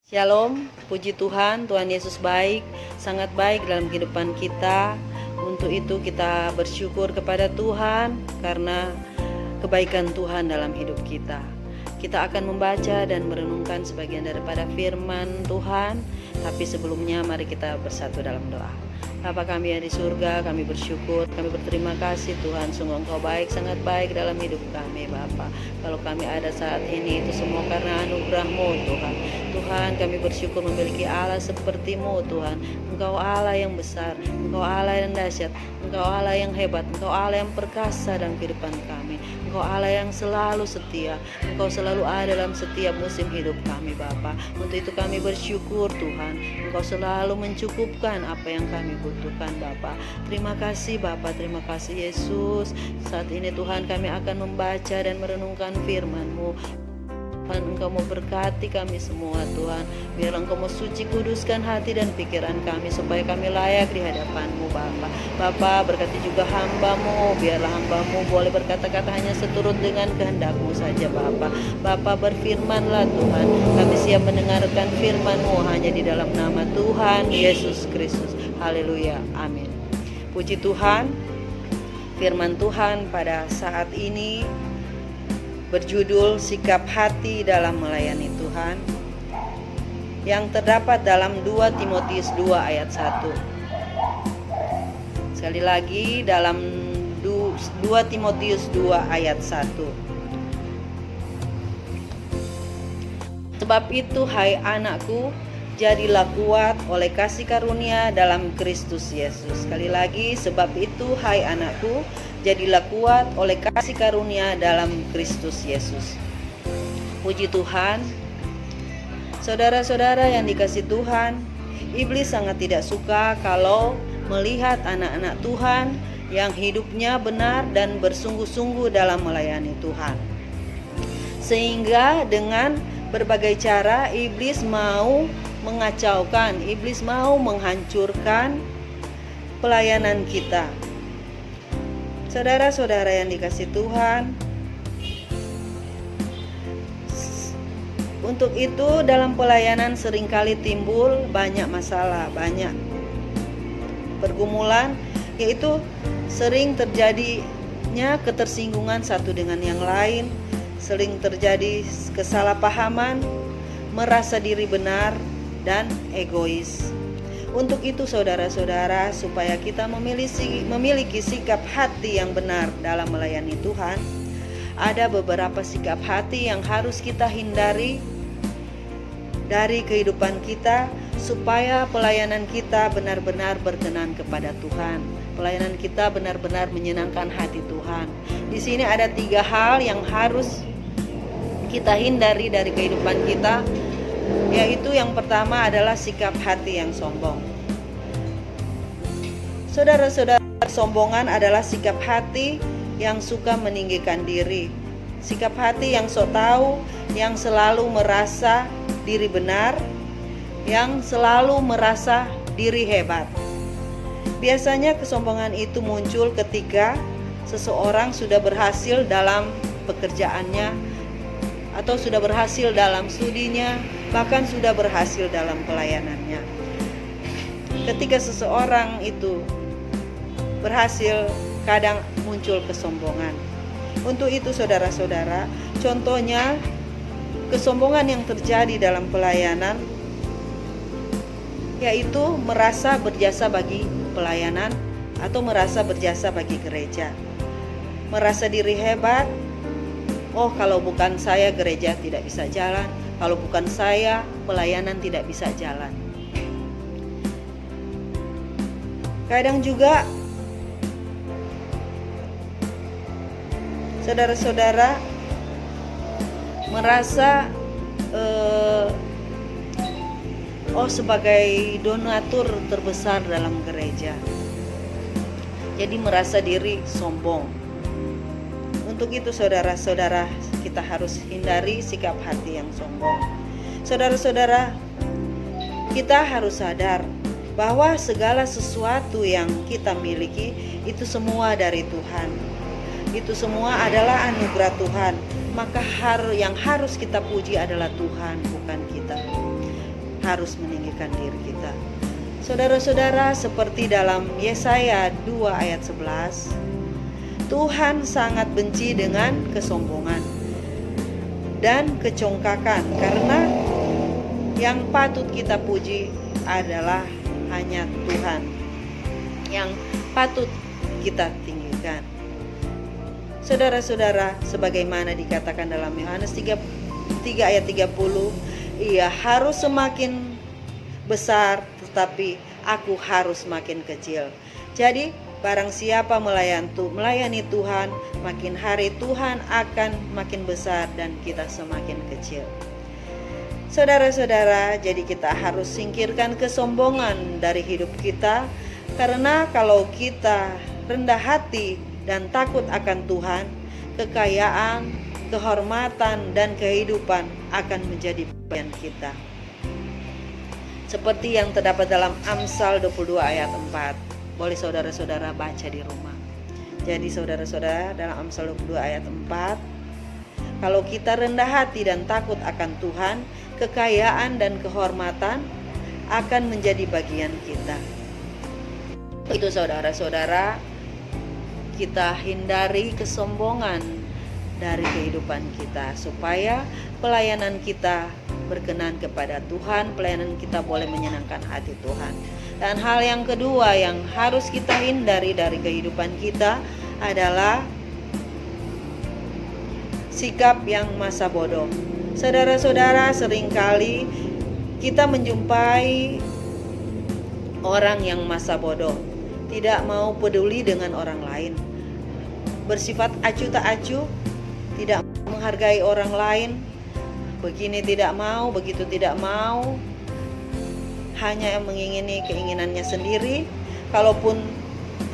Shalom, puji Tuhan, Tuhan Yesus baik, sangat baik dalam kehidupan kita. Untuk itu kita bersyukur kepada Tuhan karena kebaikan Tuhan dalam hidup kita. Kita akan membaca dan merenungkan sebagian daripada firman Tuhan, tapi sebelumnya mari kita bersatu dalam doa. Bapa kami yang di surga, kami bersyukur, kami berterima kasih Tuhan, sungguh Engkau baik, sangat baik dalam hidup kami Bapa. Kalau kami ada saat ini itu semua karena anugerah-Mu Tuhan. Tuhan, kami bersyukur memiliki Allah seperti-Mu Tuhan. Engkau Allah yang besar, Engkau Allah yang dahsyat, Engkau Allah yang hebat, Engkau Allah yang perkasa dalam kehidupan kami. Engkau Allah yang selalu setia, Engkau selalu ada dalam setiap musim hidup kami Bapa. Untuk itu kami bersyukur Tuhan, Engkau selalu mencukupkan apa yang kami butuhkan Bapa. Terima kasih Bapa, terima kasih Yesus. Saat ini Tuhan kami akan membaca dan merenungkan firman-Mu. Tuhan, Engkau mau berkati kami semua Tuhan. Biar Engkau mau suci kuduskan hati dan pikiran kami supaya kami layak di hadapan-Mu Bapa. Bapa berkati juga hamba-Mu. Biarlah hamba-Mu boleh berkata-kata hanya seturut dengan kehendak-Mu saja Bapa. Bapa berfirmanlah Tuhan. Kami siap mendengarkan firman-Mu hanya di dalam nama Tuhan Yesus Kristus. Haleluya, amin. Puji Tuhan. Firman Tuhan pada saat ini berjudul sikap hati dalam melayani Tuhan, yang terdapat dalam 2 Timotius 2 ayat 1. Sekali lagi dalam 2 Timotius 2 ayat 1. Sebab itu hai anakku, jadilah kuat oleh kasih karunia dalam Kristus Yesus. Sekali lagi, sebab itu hai anakku, jadilah kuat oleh kasih karunia dalam Kristus Yesus. Puji Tuhan. Saudara-saudara yang dikasihi Tuhan, iblis sangat tidak suka kalau melihat anak-anak Tuhan yang hidupnya benar dan bersungguh-sungguh dalam melayani Tuhan. Sehingga dengan berbagai cara iblis mau mengacaukan, iblis mau menghancurkan pelayanan kita. Saudara-saudara yang dikasihi Tuhan, untuk itu dalam pelayanan seringkali timbul banyak masalah, banyak pergumulan, yaitu sering terjadinya ketersinggungan satu dengan yang lain, sering terjadi kesalahpahaman, merasa diri benar, dan egois. Untuk itu saudara-saudara, supaya kita memiliki sikap hati yang benar dalam melayani Tuhan, ada beberapa sikap hati yang harus kita hindari dari kehidupan kita, supaya pelayanan kita benar-benar berkenan kepada Tuhan. Pelayanan kita benar-benar menyenangkan hati Tuhan. Di sini ada 3 hal yang harus kita hindari dari kehidupan kita, yaitu yang pertama adalah sikap hati yang sombong. Saudara-saudara, kesombongan adalah sikap hati yang suka meninggikan diri, sikap hati yang sok tahu, yang selalu merasa diri benar, yang selalu merasa diri hebat. Biasanya kesombongan itu muncul ketika seseorang sudah berhasil dalam pekerjaannya, atau sudah berhasil dalam studinya, bahkan sudah berhasil dalam pelayanannya. Ketika seseorang itu berhasil, kadang muncul kesombongan. Untuk itu saudara-saudara, contohnya kesombongan yang terjadi dalam pelayanan, yaitu merasa berjasa bagi pelayanan atau merasa berjasa bagi gereja. Merasa diri hebat. Oh, kalau bukan saya gereja tidak bisa jalan, kalau bukan saya pelayanan tidak bisa jalan. Kadang juga saudara-saudara merasa sebagai donatur terbesar dalam gereja, jadi merasa diri sombong. Untuk itu saudara-saudara, kita harus hindari sikap hati yang sombong. Saudara-saudara, kita harus sadar bahwa segala sesuatu yang kita miliki itu semua dari Tuhan. Itu semua adalah anugerah Tuhan. Maka yang harus kita puji adalah Tuhan, bukan kita. harus meninggikan diri kita. Saudara-saudara, seperti dalam Yesaya 2 ayat 11, Tuhan sangat benci dengan kesombongan dan kecongkakan, karena yang patut kita puji adalah hanya Tuhan, yang patut kita tinggikan. Saudara-saudara, sebagaimana dikatakan dalam Yohanes 3 ayat 30, ia harus semakin besar, tetapi aku harus makin kecil. Jadi barang siapa melayani Tuhan, makin hari Tuhan akan makin besar dan kita semakin kecil. Saudara-saudara, jadi kita harus singkirkan kesombongan dari hidup kita, karena kalau kita rendah hati dan takut akan Tuhan, kekayaan, kehormatan, dan kehidupan akan menjadi bagian kita. Seperti yang terdapat dalam Amsal 22 ayat 4. Boleh saudara-saudara baca di rumah. Jadi saudara-saudara, dalam Amsal 22 ayat 4, kalau kita rendah hati dan takut akan Tuhan, kekayaan dan kehormatan akan menjadi bagian kita. Itu saudara-saudara, kita hindari kesombongan dari kehidupan kita, supaya pelayanan kita berkenan kepada Tuhan, pelayanan kita boleh menyenangkan hati Tuhan. Dan hal yang kedua yang harus kita hindari dari kehidupan kita adalah sikap yang masa bodoh. Saudara-saudara, seringkali kita menjumpai orang yang masa bodoh, tidak mau peduli dengan orang lain, bersifat acuh tak acuh, tidak menghargai orang lain, begini tidak mau, begitu tidak mau, hanya mengingini keinginannya sendiri. Kalaupun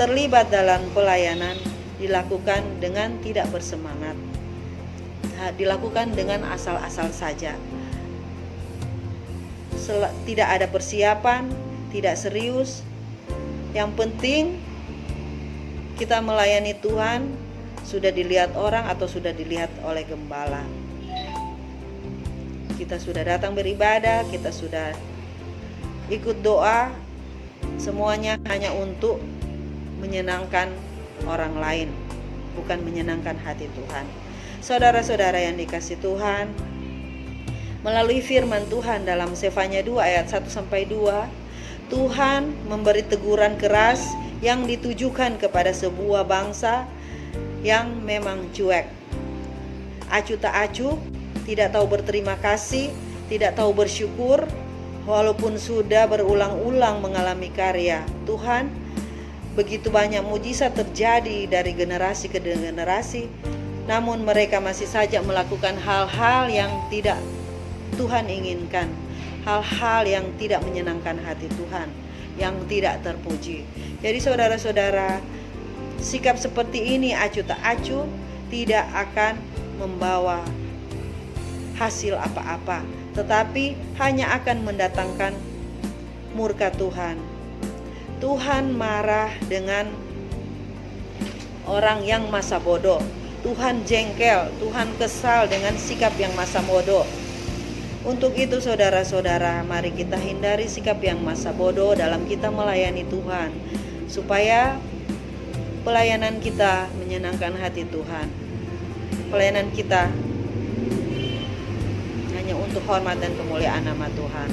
terlibat dalam pelayanan, dilakukan dengan tidak bersemangat, dilakukan dengan asal-asal saja, tidak ada persiapan, tidak serius. Yang penting kita melayani Tuhan, sudah dilihat orang atau sudah dilihat oleh gembala. Kita sudah datang beribadah, kita sudah ikut doa, semuanya hanya untuk menyenangkan orang lain, bukan menyenangkan hati Tuhan. Saudara-saudara yang dikasihi Tuhan, melalui firman Tuhan dalam Zefanya 2 ayat 1-2, Tuhan memberi teguran keras yang ditujukan kepada sebuah bangsa yang memang cuek, acuh tak acuh, tidak tahu berterima kasih, tidak tahu bersyukur. Walaupun sudah berulang-ulang mengalami karya Tuhan, begitu banyak mujizat terjadi dari generasi ke generasi, namun mereka masih saja melakukan hal-hal yang tidak Tuhan inginkan, hal-hal yang tidak menyenangkan hati Tuhan, yang tidak terpuji. Jadi saudara-saudara, sikap seperti ini, acuh tak acuh, tidak akan membawa hasil apa-apa, tetapi hanya akan mendatangkan murka Tuhan. Tuhan marah dengan orang yang masa bodoh. Tuhan jengkel, Tuhan kesal dengan sikap yang masa bodoh. Untuk itu saudara-saudara, mari kita hindari sikap yang masa bodoh dalam kita melayani Tuhan, supaya pelayanan kita menyenangkan hati Tuhan. Pelayanan kita hanya untuk hormat dan kemuliaan nama Tuhan.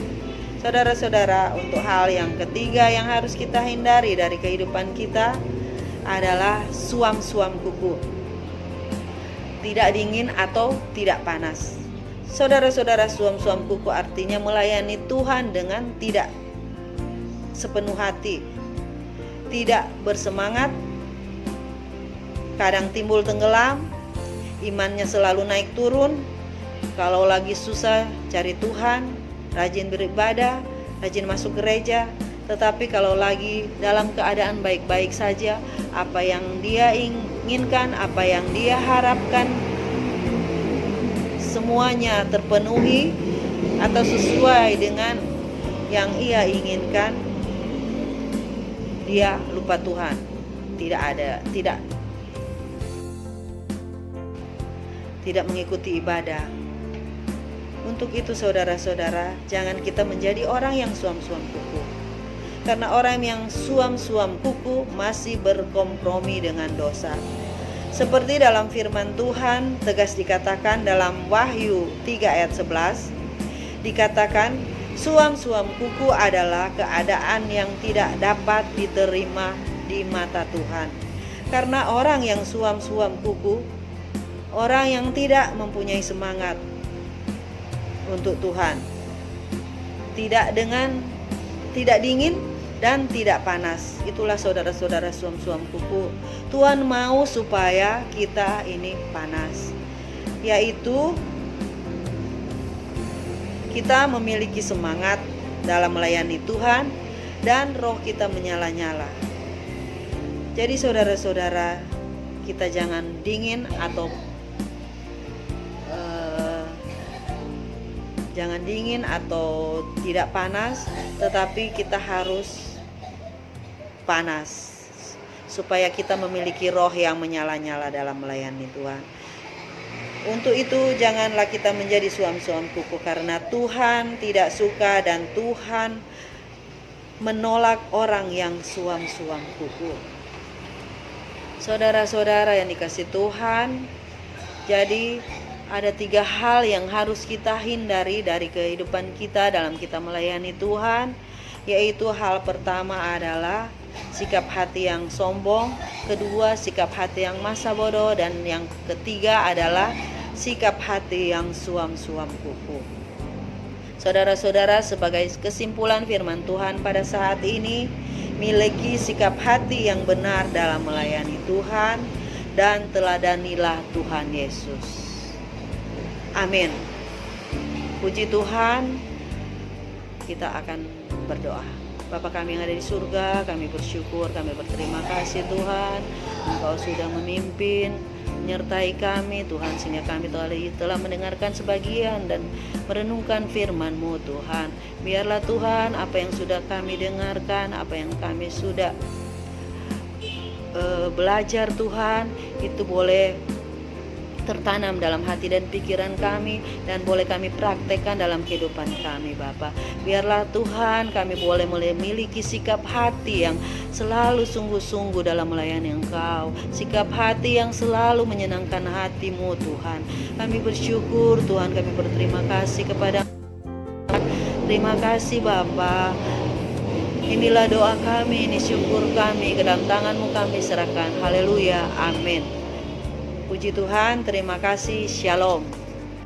Saudara-saudara, untuk hal yang ketiga yang harus kita hindari dari kehidupan kita adalah suam-suam kuku, tidak dingin atau tidak panas. Saudara-saudara, suam-suam kuku artinya melayani Tuhan dengan tidak sepenuh hati, tidak bersemangat, kadang timbul tenggelam, imannya selalu naik turun. Kalau lagi susah cari Tuhan, rajin beribadah, rajin masuk gereja. Tetapi kalau lagi dalam keadaan baik-baik saja, apa yang dia inginkan, apa yang dia harapkan, semuanya terpenuhi atau sesuai dengan yang ia inginkan, dia lupa Tuhan. Tidak mengikuti ibadah. Untuk itu saudara-saudara, jangan kita menjadi orang yang suam-suam kuku. Karena orang yang suam-suam kuku masih berkompromi dengan dosa. Seperti dalam firman Tuhan tegas dikatakan dalam Wahyu 3 ayat 11, dikatakan suam-suam kuku adalah keadaan yang tidak dapat diterima di mata Tuhan. Karena orang yang suam-suam kuku, orang yang tidak mempunyai semangat untuk Tuhan, tidak dingin dan tidak panas. Itulah saudara-saudara suam-suam kuku. Tuhan mau supaya kita ini panas, yaitu kita memiliki semangat dalam melayani Tuhan dan roh kita menyala-nyala. Jadi saudara-saudara, kita jangan dingin atau tidak panas, tetapi kita harus panas supaya kita memiliki roh yang menyala-nyala dalam melayani Tuhan. Untuk itu janganlah kita menjadi suam-suam kuku, karena Tuhan tidak suka dan Tuhan menolak orang yang suam-suam kuku. Saudara-saudara yang dikasihi Tuhan, jadi ada 3 hal yang harus kita hindari dari kehidupan kita dalam kita melayani Tuhan, yaitu hal pertama adalah sikap hati yang sombong, kedua sikap hati yang masa bodoh, dan yang ketiga adalah sikap hati yang suam-suam kuku. Saudara-saudara, sebagai kesimpulan firman Tuhan pada saat ini, miliki sikap hati yang benar dalam melayani Tuhan dan teladanilah Tuhan Yesus. Amin. Puji Tuhan. Kita akan berdoa. Bapa kami yang ada di surga, kami bersyukur, kami berterima kasih Tuhan, Engkau sudah memimpin, menyertai kami Tuhan, sehingga kami telah mendengarkan sebagian dan merenungkan firman-Mu Tuhan. Biarlah Tuhan, apa yang sudah kami dengarkan, apa yang kami sudah belajar Tuhan, itu boleh tertanam dalam hati dan pikiran kami, dan boleh kami praktekkan dalam kehidupan kami Bapa. Biarlah Tuhan, kami boleh memiliki sikap hati yang selalu sungguh-sungguh dalam melayani Engkau, sikap hati yang selalu menyenangkan hati-Mu Tuhan. Kami bersyukur Tuhan, kami berterima kasih kepada terima kasih Bapa. Inilah doa kami, ini syukur kami, ke dalam tangan-Mu kami serahkan. Haleluya, amin. Puji Tuhan, terima kasih, shalom.